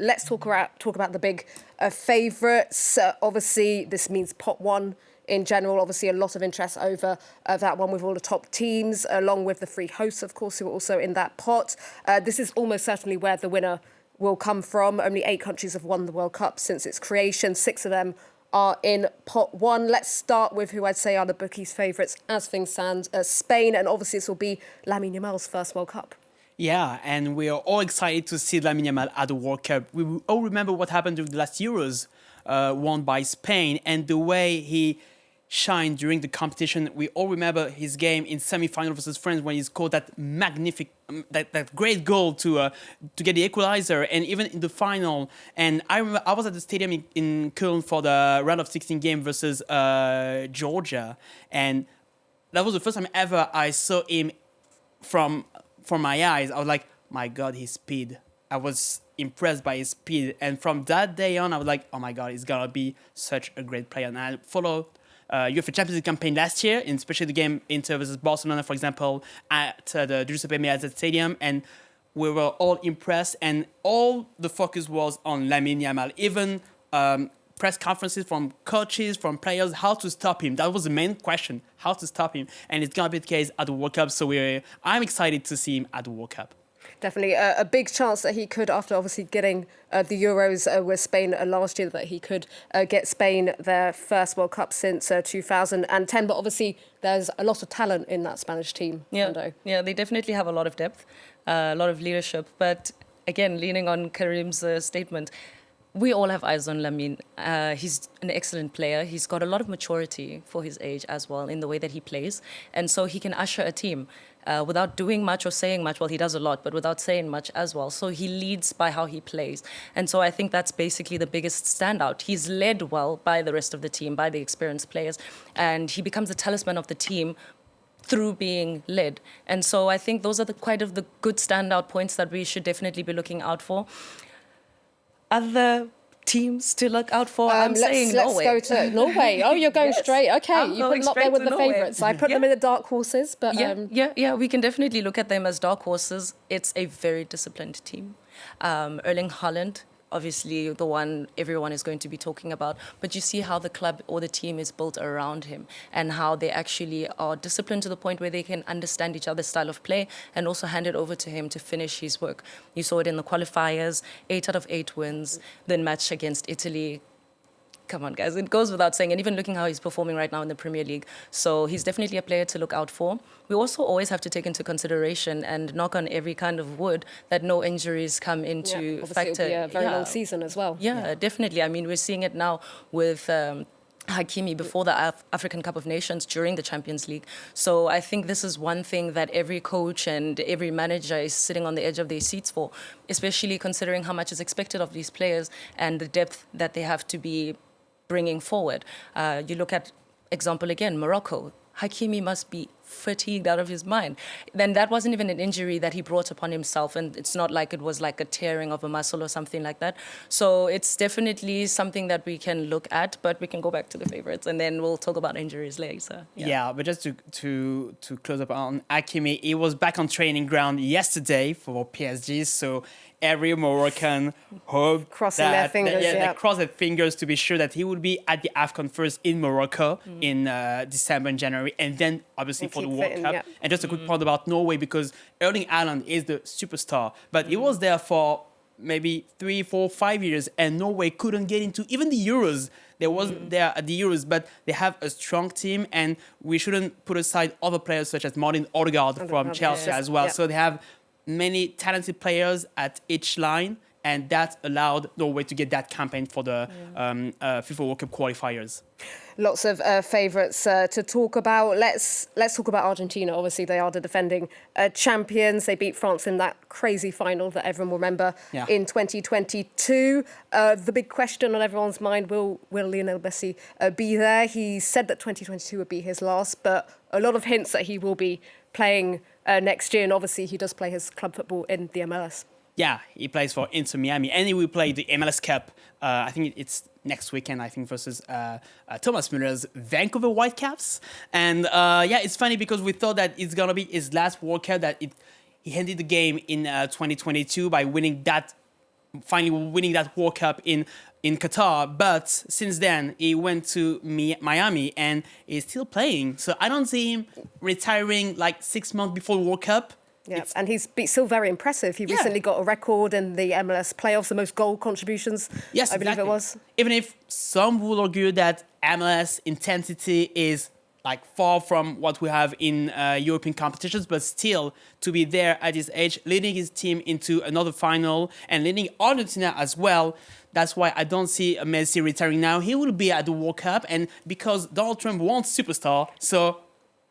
let's talk about the big favourites. Obviously, this means pot one in general. Obviously, a lot of interest over that one with all the top teams, along with the three hosts, of course, who are also in that pot. This is almost certainly where the winner will come from. Only 8 countries have won the World Cup since its creation. 6 of them are in pot one. Let's start with who I'd say are the bookies' favourites as things stand, Spain. And obviously, this will be Lamine Yamal's first World Cup. Yeah, and we are all excited to see Lamine Yamal at the World Cup. We all remember what happened during the last Euros, won by Spain, and the way he shined during the competition. We all remember his game in semi-final versus France when he scored that that great goal to get the equalizer, and even in the final. And I remember I was at the stadium in Köln for the round of 16 game versus Georgia, and that was the first time ever I saw him from my eyes. I was like, my God, his speed. I was impressed by his speed, and from that day on, I was like, oh my God, he's gonna be such a great player. And I followed UEFA Champions League campaign last year, and especially the game Inter versus Barcelona, for example, at the Giuseppe Meazza Stadium, and we were all impressed, and all the focus was on Lamine Yamal. Even press conferences from coaches, from players, how to stop him. That was the main question, how to stop him, and it's gonna be the case at the World Cup. So I'm excited to see him at the World Cup. Definitely a big chance that he could, after obviously getting the Euros with Spain last year, that he could get Spain their first World Cup since 2010. But obviously, there's a lot of talent in that Spanish team. Thando. Yeah, they definitely have a lot of depth, a lot of leadership. But again, leaning on Karim's statement, we all have eyes on Lamine. He's an excellent player. He's got a lot of maturity for his age as well in the way that he plays. And so he can usher a team without doing much or saying much. Well, he does a lot, but without saying much as well. So he leads by how he plays. And so I think that's basically the biggest standout. He's led well by the rest of the team, by the experienced players. And he becomes the talisman of the team through being led. And so I think those are quite of the good standout points that we should definitely be looking out for. Other teams to look out for? I'm saying Norway. Let's go to Norway. Oh, you're going Yes. straight. Okay, I'm you put going them up there straight with to the Norway. favourites. I put them in the dark horses, but Yeah, we can definitely look at them as dark horses. It's a very disciplined team. Erling Haaland, obviously the one everyone is going to be talking about, but you see how the club or the team is built around him and how they actually are disciplined to the point where they can understand each other's style of play and also hand it over to him to finish his work. You saw it in the qualifiers, 8 out of 8 wins, then match against Italy. Come on, guys, it goes without saying. And even looking how he's performing right now in the Premier League. So he's definitely a player to look out for. We also always have to take into consideration and knock on every kind of wood that no injuries come into factor. It'll be a very long season as well. Yeah, definitely. I mean, we're seeing it now with Hakimi before the African Cup of Nations during the Champions League. So I think this is one thing that every coach and every manager is sitting on the edge of their seats for, especially considering how much is expected of these players and the depth that they have to be bringing forward. You look at example again, Morocco. Hakimi must be fatigued out of his mind. Then that wasn't even an injury that he brought upon himself, and it's not like it was like a tearing of a muscle or something like that. So it's definitely something that we can look at, but we can go back to the favorites and then we'll talk about injuries later. Yeah, but just to close up on Hakimi, he was back on training ground yesterday for PSG, so every Moroccan hoped crossing their fingers, they crossed their fingers to be sure that he would be at the AFCON first in Morocco in December and January, and then obviously for the World Cup. And just a quick point about Norway, because Erling Haaland is the superstar, but he was there for maybe 3, 4, 5 years, and Norway couldn't get into even the Euros. They wasn't there at the Euros, but they have a strong team, and we shouldn't put aside other players such as Martin Odegaard from Chelsea as well. So they have many talented players at each line, and that allowed Norway to get that campaign for the FIFA World Cup qualifiers. Lots of favourites to talk about. Let's talk about Argentina. Obviously, they are the defending champions. They beat France in that crazy final that everyone will remember in 2022. The big question on everyone's mind, will Lionel Messi be there? He said that 2022 would be his last, but a lot of hints that he will be playing next year. And obviously, he does play his club football in the MLS. Yeah, he plays for Inter Miami, and he will play the MLS Cup. I think it's next weekend, I think, versus Thomas Muller's Vancouver Whitecaps. And it's funny because we thought that it's going to be his last World Cup, that he ended the game in 2022 by winning that finally winning that World Cup in Qatar. But since then, he went to Miami and is still playing. So I don't see him retiring like 6 months before the World Cup. Yeah, and he's still very impressive. He recently got a record in the MLS playoffs, the most goal contributions, yes, I believe exactly. it was. Even if some would argue that MLS intensity is like far from what we have in European competitions, but still to be there at his age, leading his team into another final and leading Argentina as well. That's why I don't see Messi retiring now. He will be at the World Cup, and because Donald Trump wants superstar, so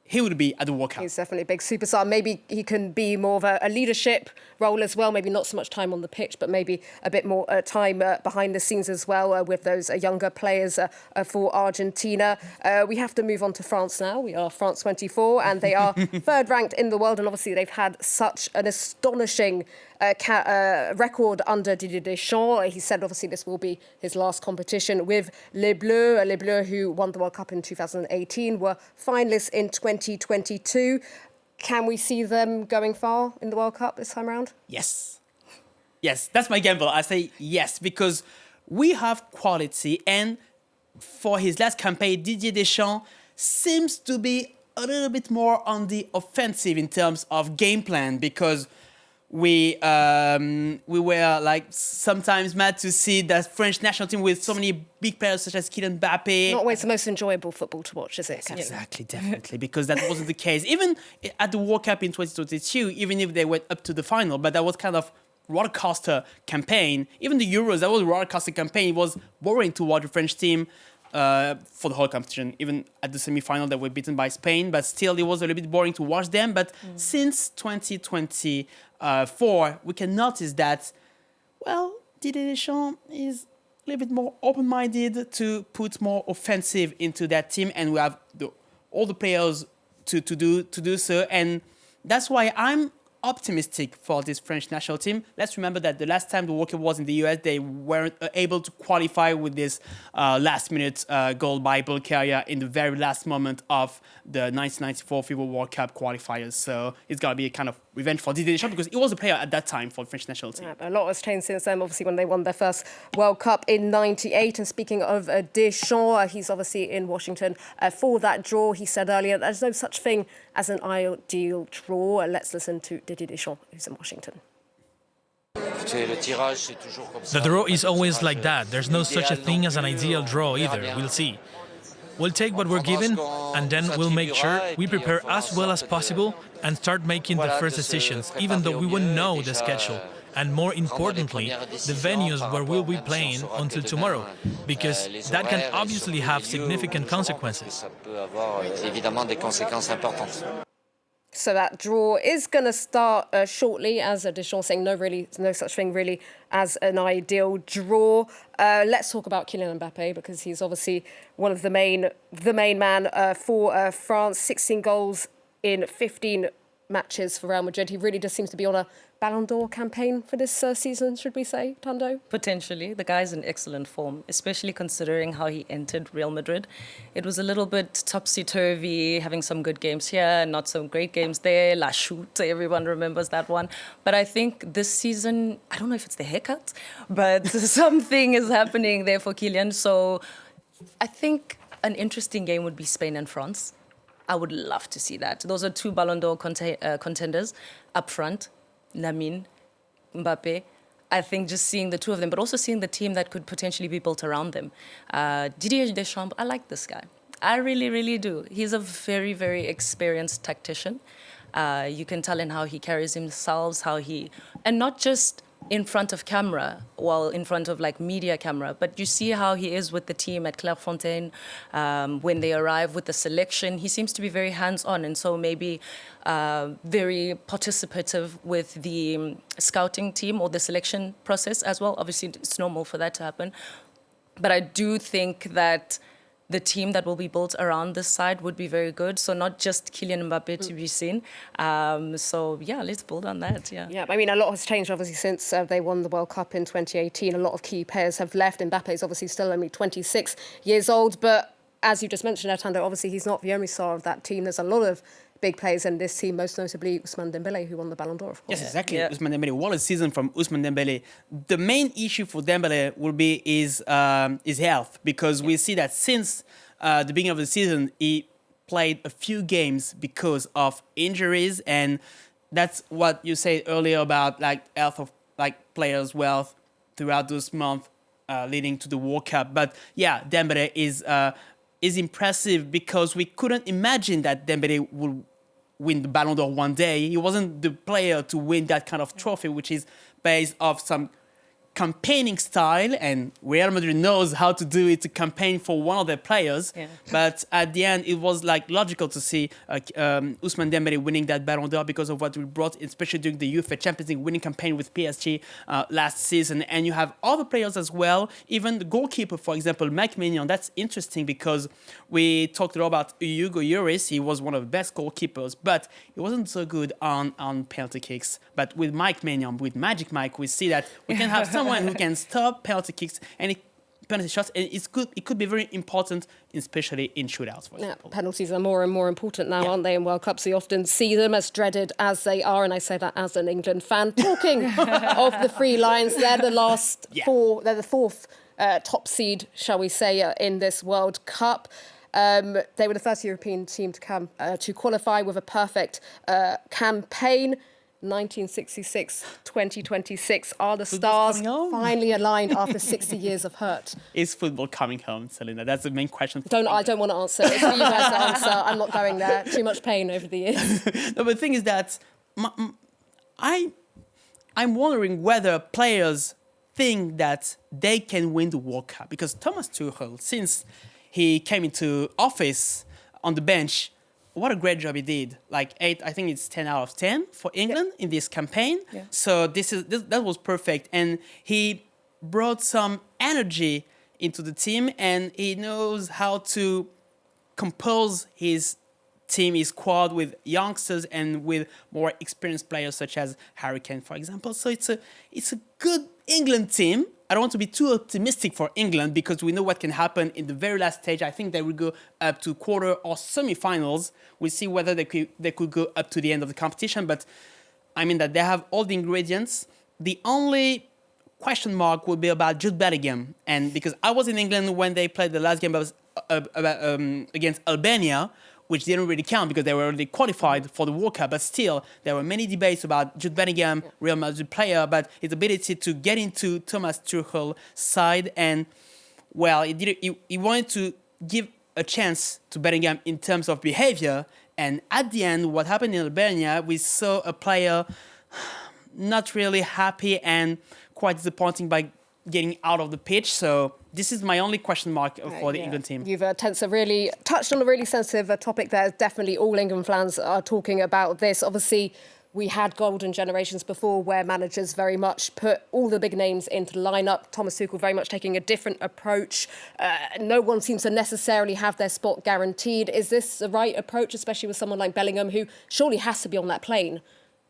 he would be at the World Cup. He's definitely a big superstar. Maybe he can be more of a leadership role as well. Maybe not so much time on the pitch, but maybe a bit more time behind the scenes as well with those younger players for Argentina. We have to move on to France now. We are France 24, and they are third ranked in the world. And obviously, they've had such an astonishing record under Didier Deschamps. He said obviously this will be his last competition with Les Bleus. Les Bleus, who won the World Cup in 2018, were finalists in 2022. Can we see them going far in the World Cup this time around? Yes. Yes, that's my gamble. I say yes, because we have quality. And for his last campaign, Didier Deschamps seems to be a little bit more on the offensive in terms of game plan, because we were like sometimes mad to see that French national team with so many big players such as Kylian Mbappé. Not always the most enjoyable football to watch, is it? Exactly, definitely, because that wasn't the case. Even at the World Cup in 2022, even if they went up to the final, but that was kind of rollercoaster campaign. Even the Euros, that was a rollercoaster campaign. It was boring to watch the French team for the whole competition. Even at the semi-final, they were beaten by Spain, but still it was a little bit boring to watch them. But since 2024, we can notice that, well, Didier Deschamps is a little bit more open-minded to put more offensive into that team, and we have all the players to do so. And that's why I'm optimistic for this French national team. Let's remember that the last time the World Cup was in the US, they weren't able to qualify with this last-minute goal by Bulgaria in the very last moment of the 1994 FIFA World Cup qualifiers. So it's got to be a kind of revenge for Didier Deschamps, because he was a player at that time for the French national team. Yeah, a lot has changed since then, obviously, when they won their first World Cup in '98. And speaking of Deschamps, he's obviously in Washington for that draw. He said earlier there's no such thing as an ideal draw. Let's listen to Didier Deschamps, who's in Washington. The draw is always like that. There's no such a thing as an ideal draw either. We'll see. We'll take what we're given, and then we'll make sure we prepare as well as possible and start making the first decisions, even though we won't know the schedule. And more importantly, the venues where we'll be playing until tomorrow, because that can obviously have significant consequences. So that draw is going to start shortly, as Deschamps saying no such thing really as an ideal draw. Let's talk about Kylian Mbappé, because he's obviously one of the main man for France. 16 goals in 15 matches for Real Madrid. He really just seems to be on a Ballon d'Or campaign for this season, should we say, Thando? Potentially. The guy's in excellent form, especially considering how he entered Real Madrid. It was a little bit topsy-turvy, having some good games here, not some great games there. La Chute, everyone remembers that one. But I think this season, I don't know if it's the haircut, but something is happening there for Kylian. So I think an interesting game would be Spain and France. I would love to see that. Those are two Ballon d'Or contenders up front. Lamine, Mbappé. I think just seeing the two of them, but also seeing the team that could potentially be built around them. Didier Deschamps, I like this guy. I really, really do. He's a very, very experienced tactician. You can tell in how he carries himself, and not just in front of camera, in front of like media camera, but you see how he is with the team at Clairefontaine when they arrive with the selection. He seems to be very hands-on, and so maybe very participative with the scouting team or the selection process as well. Obviously, it's normal for that to happen. But I do think that the team that will be built around this side would be very good. So not just Kylian Mbappé to be seen. So yeah, let's build on that. Yeah, I mean, a lot has changed obviously since they won the World Cup in 2018. A lot of key players have left. Mbappé is obviously still only 26 years old, but as you just mentioned, Thando, obviously he's not the only star of that team. There's a lot of big players in this team, most notably Ousmane Dembélé, who won the Ballon d'Or, of course. Yes, exactly. Yeah. Ousmane Dembélé. What a season from Ousmane Dembélé. The main issue for Dembélé will be his health, because we see that since the beginning of the season, he played a few games because of injuries, and that's what you said earlier about like health of like players' wealth throughout this month leading to the World Cup. But yeah, Dembélé is impressive, because we couldn't imagine that Dembélé would win the Ballon d'Or one day. He wasn't the player to win that kind of trophy, which is based off some campaigning style, and Real Madrid knows how to do it, to campaign for one of their players. Yeah. But at the end, it was like logical to see Ousmane Dembélé winning that Ballon d'Or because of what we brought, especially during the UEFA Champions League winning campaign with PSG last season. And you have other players as well, even the goalkeeper, for example, Mike Maignan. That's interesting, because we talked a lot about Hugo Lloris. He was one of the best goalkeepers, but he wasn't so good on penalty kicks. But with Mike Maignan, with Magic Mike, we see that we can have someone who can stop penalty kicks and penalty shots, and it's good. It could be very important, especially in shootouts, for example. Penalties are more and more important now, aren't they, in World Cups? We often see them, as dreaded as they are, and I say that as an England fan. Talking of the Three Lions, they're the last four. They're the fourth top seed, shall we say, in this World Cup. They were the first European team to qualify with a perfect campaign. 1966, 2026 are the stars finally aligned after 60 years of hurt. Is football coming home, Selena? That's the main question. I don't want to answer. It's for you guys to answer. I'm not going there. Too much pain over the years. No, but the thing is that I'm wondering whether players think that they can win the World Cup, because Thomas Tuchel, since he came into office on the bench, what a great job he did. Like 8, I think it's 10 out of 10 for England in this campaign. Yeah. So that was perfect. And he brought some energy into the team, and he knows how to compose his team, his squad, with youngsters and with more experienced players such as Harry Kane, for example. So it's a good England team. I don't want to be too optimistic for England, because we know what can happen in the very last stage. I think they will go up to quarter or semi-finals. We'll see whether they could go up to the end of the competition. But I mean that they have all the ingredients. The only question mark will be about Jude Bellingham, and because I was in England when they played the last game against Albania, which didn't really count because they were already qualified for the World Cup. But still, there were many debates about Jude Bellingham, Real Madrid player, but his ability to get into Thomas Tuchel's side. And, well, he wanted to give a chance to Bellingham in terms of behavior. And at the end, what happened in Albania, we saw a player not really happy and quite disappointing by getting out of the pitch. So this is my only question mark for the England team. You've really touched on a really sensitive topic there. Definitely all England fans are talking about this. Obviously, we had golden generations before where managers very much put all the big names into the lineup. Thomas Tuchel very much taking a different approach. No one seems to necessarily have their spot guaranteed. Is this the right approach, especially with someone like Bellingham, who surely has to be on that plane,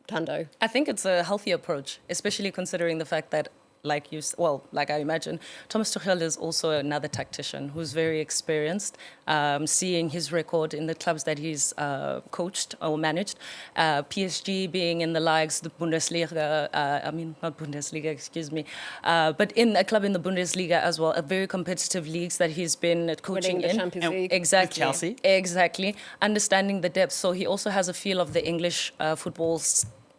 Thando? I think it's a healthy approach, especially considering the fact that, like I imagine, Thomas Tuchel is also another tactician who's very experienced, seeing his record in the clubs that he's coached or managed, PSG being in the likes, the Bundesliga, not Bundesliga, excuse me, but in a club in the Bundesliga as well, a very competitive leagues that he's been coaching winning the in. Champions League. Exactly. With Chelsea. Exactly. Understanding the depth. So he also has a feel of the English football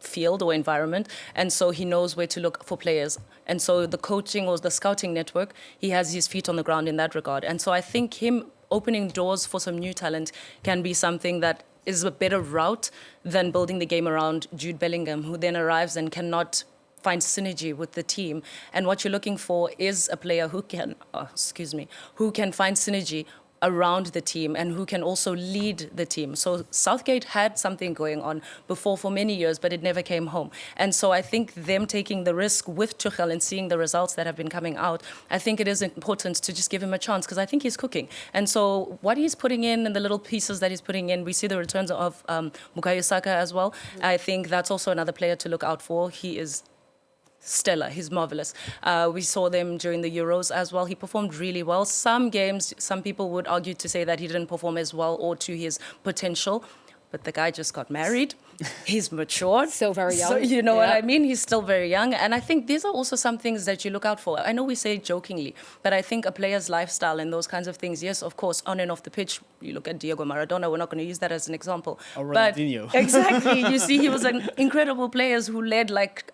field or environment, and so he knows where to look for players. And so the coaching or the scouting network, he has his feet on the ground in that regard. And so I think him opening doors for some new talent can be something that is a better route than building the game around Jude Bellingham, who then arrives and cannot find synergy with the team. And what you're looking for is a player who can find synergy around the team and who can also lead the team. So Southgate had something going on before for many years, but it never came home. And so I think them taking the risk with Tuchel and seeing the results that have been coming out, I think it is important to just give him a chance, because I think he's cooking. And so what he's putting in and the little pieces that he's putting in, we see the returns of Bukayo Saka as well. I think that's also another player to look out for. He is stellar. He's marvelous. We saw them during the Euros as well. He performed really well. Some games, some people would argue to say that he didn't perform as well or to his potential. but the guy just got married. He's matured. Still very young. So, you know what Yeah. I mean? He's still very young. And I think these are also some things that you look out for. I know we say it jokingly, but I think a player's lifestyle and those kinds of things, yes, of course, on and off the pitch, you look at Diego Maradona, we're not going to use that as an example. Or But Ronaldinho. exactly, you see, he was an incredible player who led like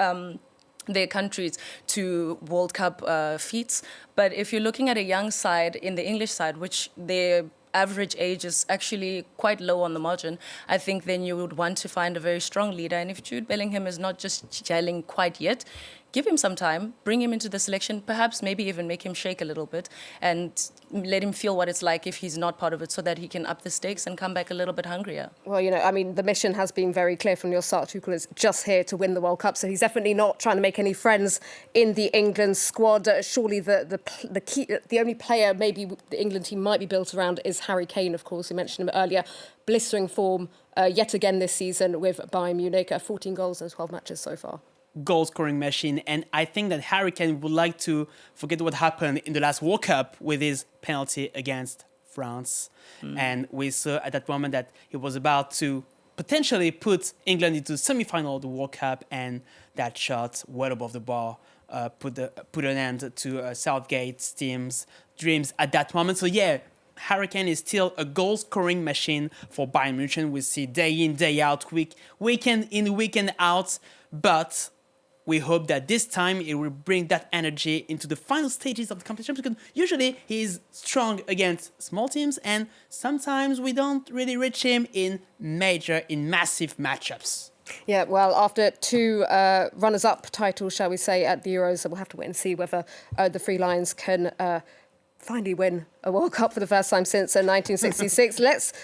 their countries to World Cup feats. But if you're looking at a young side in the English side, which their average age is actually quite low on the margin, I think then you would want to find a very strong leader. And if Jude Bellingham is not just gelling quite yet, give him some time, bring him into the selection, perhaps maybe even make him shake a little bit and let him feel what it's like if he's not part of it so that he can up the stakes and come back a little bit hungrier. Well, you know, I mean, the mission has been very clear from your start. Tuchel is just here to win the World Cup, so he's definitely not trying to make any friends in the England squad. Surely the only player maybe the England team might be built around is Harry Kane, of course. We mentioned him earlier. Blistering form yet again this season with Bayern Munich, 14 goals in 12 matches so far. Goal-scoring machine, and I think that Harry Kane would like to forget what happened in the last World Cup with his penalty against France. And we saw at that moment that he was about to potentially put England into the semi-final of the World Cup, and that shot well above the bar put an end to Southgate's team's dreams at that moment. So yeah, Harry Kane is still a goal-scoring machine for Bayern Munich. We see day in, day out, weekend in, weekend out, but we hope that this time it will bring that energy into the final stages of the competition, because usually he's strong against small teams and sometimes we don't really reach him in massive matchups. Yeah, well, after two runners-up titles, shall we say, at the Euros, we'll have to wait and see whether the Three Lions can finally win a World Cup for the first time since 1966. Let's